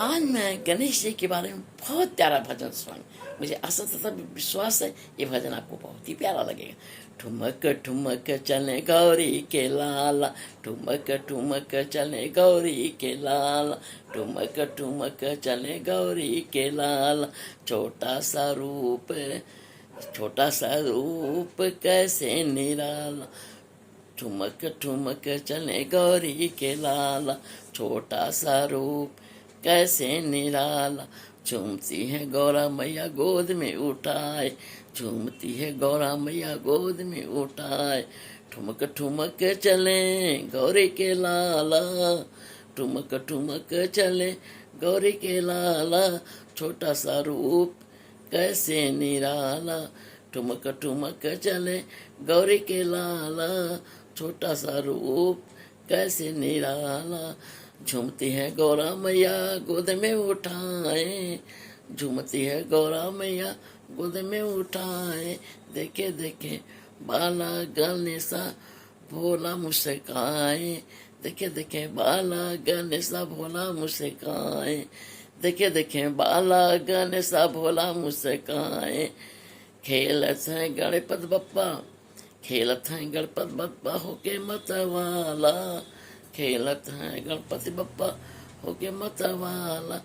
आज मैं गणेश जी के बारे में बहुत प्यारा भजन सुनाऊंगा। मुझे आशा तथा विश्वास है ये भजन आपको बहुत ही प्यारा लगेगा। ठुमक ठुमक चले गौरी के लाला, ठुमक ठुमक चले गौरी के लाला, ठुमक ठुमक चले गौरी के लाला। छोटा सा रूप, छोटा सा रूप कैसे निराला, ठुमक ठुमक चले गौरी के लाला। छोटा सा रूप कैसे निराला, झूमती है गौरा मैया गोद में उठाए, झूमती है गौरा मैया गोद में उठाए। ठुमक ठुमक चले गौरी के लाला, ठुमक ठुमक चले गौरी के लाला। छोटा सा रूप कैसे निराला, ठुमक ठुमक चले गौरी के लाला। छोटा सा रूप कैसे निराला, झूमती है गौरा मैया गोद में उठाए, झूमती है गौरा मैया गोद में उठाए। देखे देखे बाला गणेशा भोला मुस्काए, देखे देखे बाला गणेशा भोला मुस्काए, देखे देखे बाला गणेशा भोला मुस्काए। खेलत है गणपत बप्पा, खेलत है गणपत बप्पा होके मतवाला, खेलत है गणपति बप्पा होके मतवाला।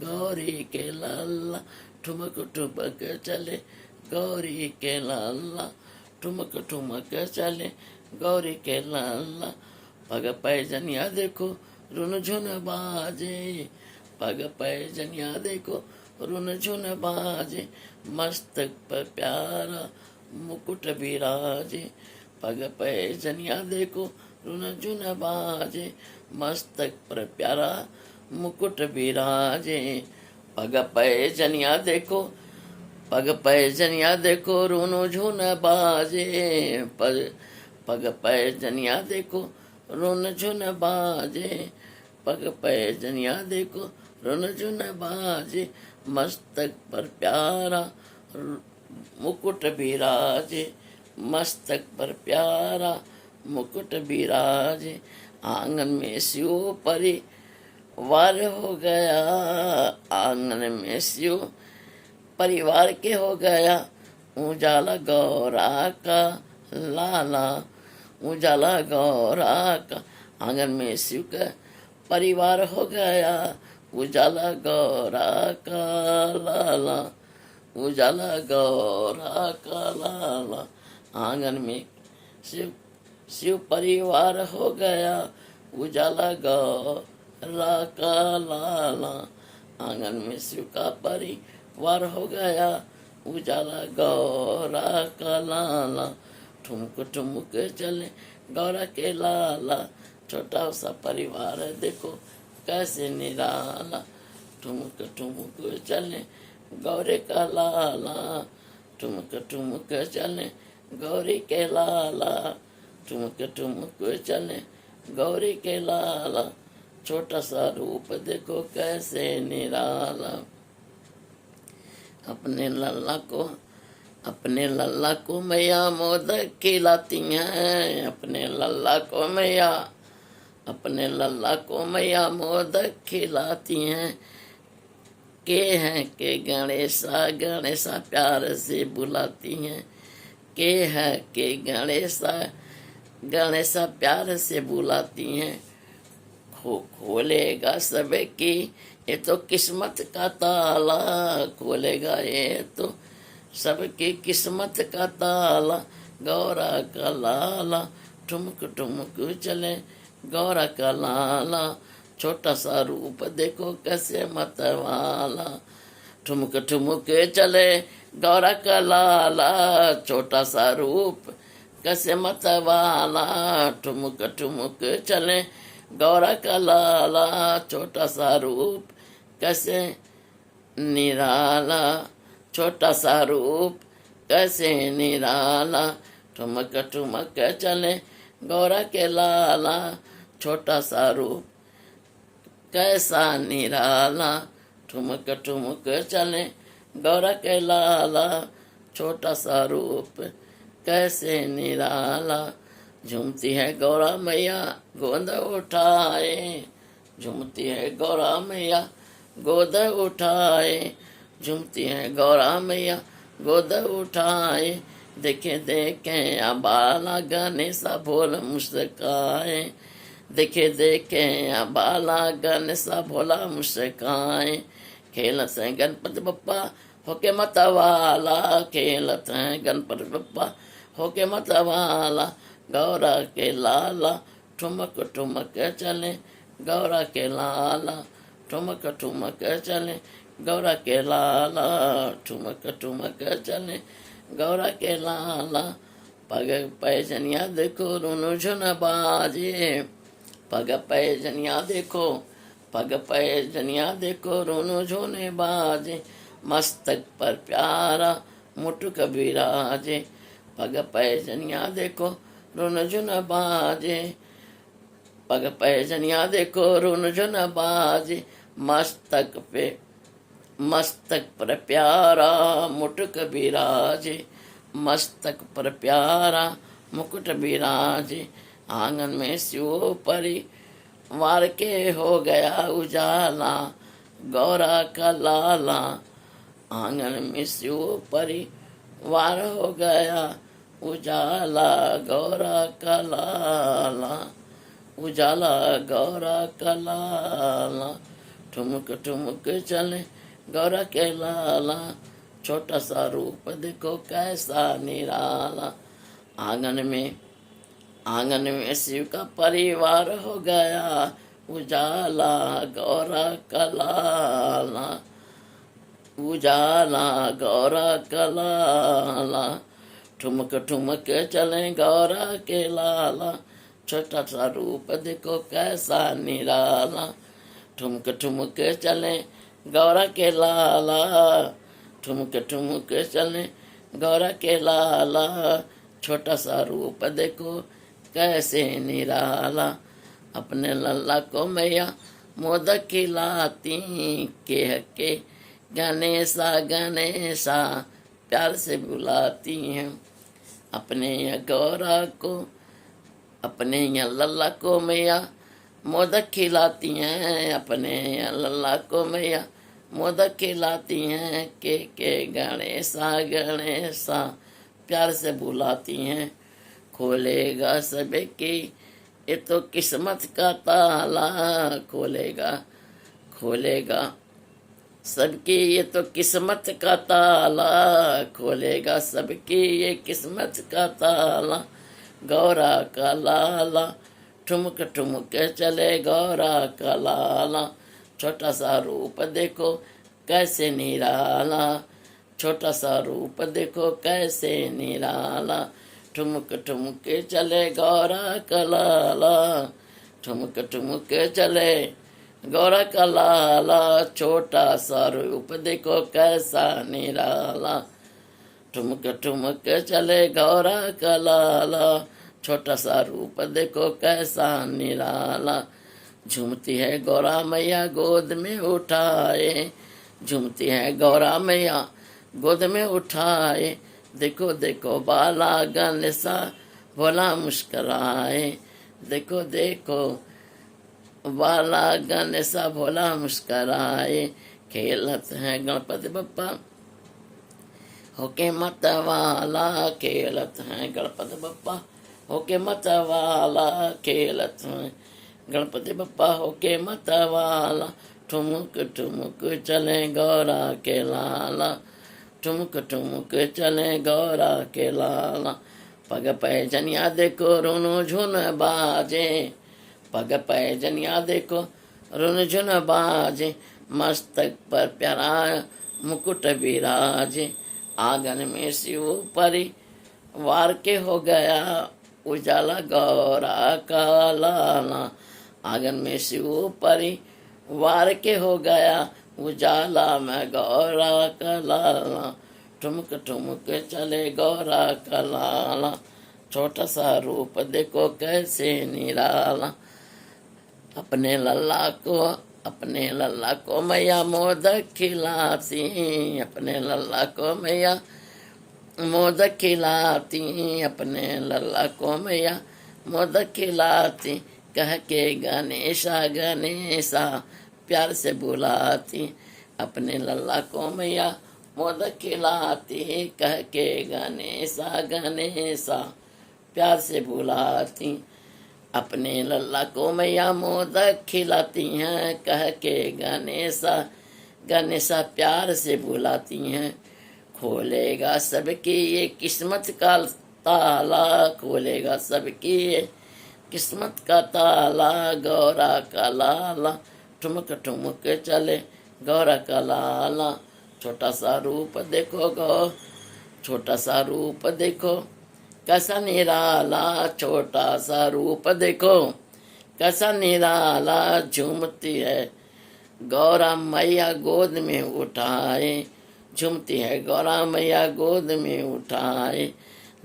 गौरी के लाला ठुमक ठुमक चले गौरी के लाला, ठुमक ठुमक चले गौरी के लाला। पग पैजनिया देखो रुन झुन बाजे, पग पैजनिया देखो रुन झुन बाजे। मस्तक पर प्यारा मुकुट विराजे, पग पैजनिया देखो रुन झुन बाजे। मस्तक पर प्यारा मुकुट विराजे, पग पैजनिया देखो, पग पैजनिया देखो रुन झुन बाजे। पग पैजनिया देखो रुन झुन बाजे, पग पैजनिया देखो रुन झुन बाजे। मस्तक पर प्यारा मुकुट विराजे, मस्तक पर प्यारा मुकुट विराजे। आंगन में शिव परिवार हो गया, आंगन में शिव परिवार के हो गया। उजाला गौरा का लाला, उजाला गौरा का, आंगन में शिव का परिवार हो गया। उजाला गौरा का लाला, उजाला गौरा का लाला। आंगन में शिव शिव परिवार हो गया। उजाला गौरा का लाला, आंगन में शिव का परिवार हो गया। उजाला गौरा का लाला। ठुमक ठुमक चले गौरा के लाला, छोटा सा परिवार है देखो कैसे निराला। ठुमक ठुमक चले गौरे का लाला, ठुमक ठुमक चले गौरी के लाला, ठुमक ठुमक चले गौरी के लाला। छोटा सा रूप देखो कैसे निराला। अपने लल्ला को, अपने लल्ला को मैया मोदक खिलाती हैं, अपने लल्ला को मैया, अपने लल्ला को मैया मोदक खिलाती हैं। के गणेशा गणेशा प्यार से बुलाती हैं, के गणेशा गणेशा प्यार से बुलाती हैं। खोलेगा सबकी ये तो किस्मत का ताला, खोलेगा ये तो सबकी किस्मत का ताला। गौरा का लाला ठुमक ठुमक चले गौरा का लाला। छोटा सा रूप देखो कैसे मतवाला, ठुमक ठुमक चले गौरा का लाला। छोटा सा रूप कैसे मतवाला, ठुमक ठुमक चले गौरा का लाला। छोटा सा रूप कैसे निराला, छोटा सा रूप कैसे निराला। ठुमक ठुमक चले गौरा के लाला। छोटा सा रूप कैसा निराला, ठुमक ठुमक चले गौरा के लाला। छोटा सा रूप कैसे निराला। झूमती है गौरा मैया गोद उठाए, झूमती है गौरा मैया गोद उठाए, झूमती हैं गौरा मैया गोद उठाए, देखे देखे बाला गणेशा भोला मुस्काए, देखे देखे बाला गणेशा भोला मुस्काए, खेलत हैं गणपति बप्पा होके मतवाला, खेलत हैं गणपति बप्पा होके मतवाला, गौरा के लाला ठुमक ठुमक चले, गौरा के लाला ठुमक ठुमक चले, गौरा के लाला ठुमक ठुमक चले, गौरा के लाला। पग पैजनिया देखो रुनु झुन बाजे, पग पैजनिया देखो, पग पैजनिया देखो रुनु झुने बाजे, मस्तक पर प्यारा मुटुक बिराजे, पग पैजनिया देखो रुनु झुन बाजे, पग पैजनिया देखो रुनु झुन बाजे, मस्तक पर प्यारा मुकुट बिराजे, मस्तक पर प्यारा मुकुट बिराजे, आंगन में शिव परिवार के हो गया उजाला, गौरा का लाला, आंगन में शिव परिवार हो गया उजाला, गौरा का लाला, उजाला गौरा का लाला, ठुमक ठुमक चले गौरा के लाला, छोटा सा रूप देखो कैसा निराला, आंगन में शिव का परिवार हो गया उजाला, गौरा का लाला, उजाला गौरा का लाला, ठुमक ठुमक चले गौरा के लाला, छोटा सा रूप देखो कैसा निराला, ठुमक ठुमक चले गौरा के लाला, ठुमक ठुमक चले गौरा के लाला, छोटा सा रूप देखो कैसे निराला, अपने लल्ला को मैया मोदक खिलाती, के गणेशा गणेशा प्यार से बुलाती हैं, अपने गौरा को, अपने लल्ला को मैया मोदक खिलाती हैं, अपने लल्ला को मैया मोदक खिलाती हैं, के गणेशा गणेशा प्यार से बुलाती हैं, खोलेगा सबकी ये तो किस्मत का ताला, खोलेगा सबकी ये तो किस्मत का ताला, खोलेगा सबकी ये किस्मत का ताला, गौरा का लाला ठुमक ठुमक चले गौरा का लाला, छोटा सा रूप देखो कैसे निराला, छोटा सा रूप देखो कैसे निराला, ठुमक ठुमक चले गौरा का लाला, ठुमक ठुमक चले गौरा का लाला, छोटा सा रूप देखो कैसा निराला, ठुमक ठुमक चले गौरा का लाला, छोटा सा रूप देखो कैसा निराला, झूमती है गौरा मैया गोद में उठाए, झूमती है गौरा मैया गोद में उठाए, देखो देखो बाला गणेशा भोला मुस्कराए, देखो देखो बाला गणेशा भोला मुस्कराए, खेलत है गणपति बप्पा होके मतवाला, खेलत है गणपति बप्पा होके मतवाला, खेलत है गणपति बप्पा होके मतवाला, ठुमुक ठुमुक चले गौरा के लाला, ठुमुक ठुमुक चले गौरा के लाला, पग पैजनिया देखो रुनु झुन बाजे, पग पैजनिया देखो रुनु झुन बाजे, मस्तक पर प्यारा मुकुट विराजे, आंगन में शिव परिवार के हो गया उजाला, गौरा का लाला, आंगन में शिव परिवार के हो गया उजाला, मैं गौरा का लाला, ठुमक ठुमक चले गौरा का लाला, छोटा सा रूप देखो कैसे निराला, अपने लल्ला को मैया मोदक खिलाती, अपने लल्ला को मैया मोदक खिलाती, अपने लल्ला को मैया मोदक खिलाती, कह के गणेशा गणेशा प्यार से बुलाती, अपने लल्ला को मैया मोदक खिलाती, कह के गणेशा गणेशा प्यार से बुलाती, अपने लल्ला को मैया मोदक खिलाती हैं, कह के गणेशा गणेशा प्यार से बुलाती हैं। खोलेगा सबकी ये किस्मत का ताला, खोलेगा सबकी ये किस्मत का ताला, गौरा का लाला ठुमक ठुमक चले गौरा का लाला। छोटा सा रूप देखो छोटा सा रूप देखो कैसा निराला, छोटा सा रूप देखो कैसा निराला, झूमती है गौरा मैया गोद में उठाए, झूमती है गौरा मैया गोद में उठाए।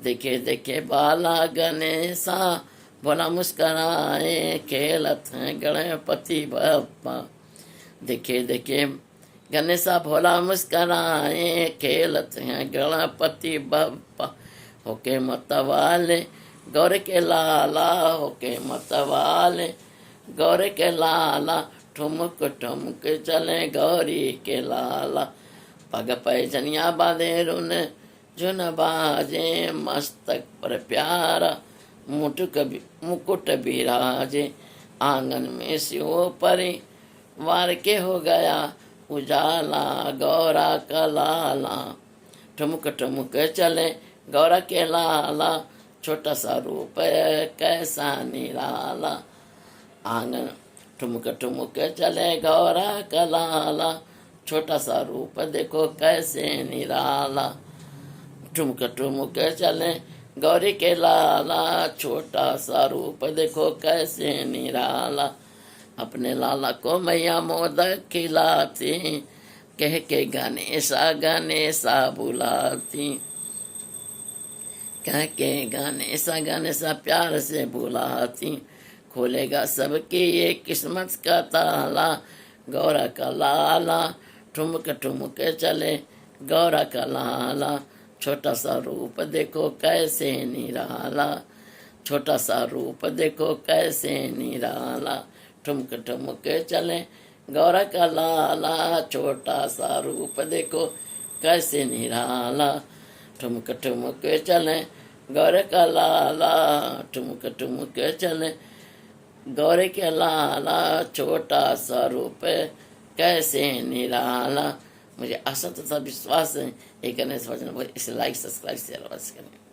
देखे देखे बाला गणेशा भोला मुस्कराए, खेलत हैं गणपति बप्पा, देखे देखे गणेशा भोला मुस्कराए, खेलत हैं गणपति बप्पा। होके मतवाले गौर के लाला, होके मतवाले गौर के लाला, ठुमक ठुमक चले गौरी के लाला। पग पैजनिया बांधे रुन जुन बाजे, मस्तक पर प्यारा मुकुट बिराजे। आंगन में शिव परिवार के हो गया उजाला, गौरा का लाला ठुमक ठुमक चले गौरा के लाला, छोटा सा रूप कैसा निराला। आंगन ठुमक ठुमक चले गौरा का लाला, छोटा सा रूप देखो कैसे निराला। ठुमक ठुमक चले गौरी के लाला, छोटा सा रूप देखो कैसे निराला। अपने लाला को मैया मोदक खिलाती, कह के गणेशा गणेशा बुलाती, कह के गणेशा गणेशा प्यार से बुलाती। खोलेगा सबकी ये किस्मत का ताला, गौरा का लाला ठुमक ठुमक चले गौरा का लाला। छोटा सा रूप देखो कैसे निराला, छोटा सा रूप देखो कैसे निराला। ठुमक ठुमक चले गौरा का लाला, छोटा सा रूप देखो कैसे निराला। ठुमक ठुमक चले गौर का लाला, ठुमक ठुमक चले गौर के लाला, छोटा सा रूप कैसे निराला। मुझे आशा तथा विश्वास है ये गणेश भजन इसे लाइक सब्सक्राइब शेयर अवश्य करें।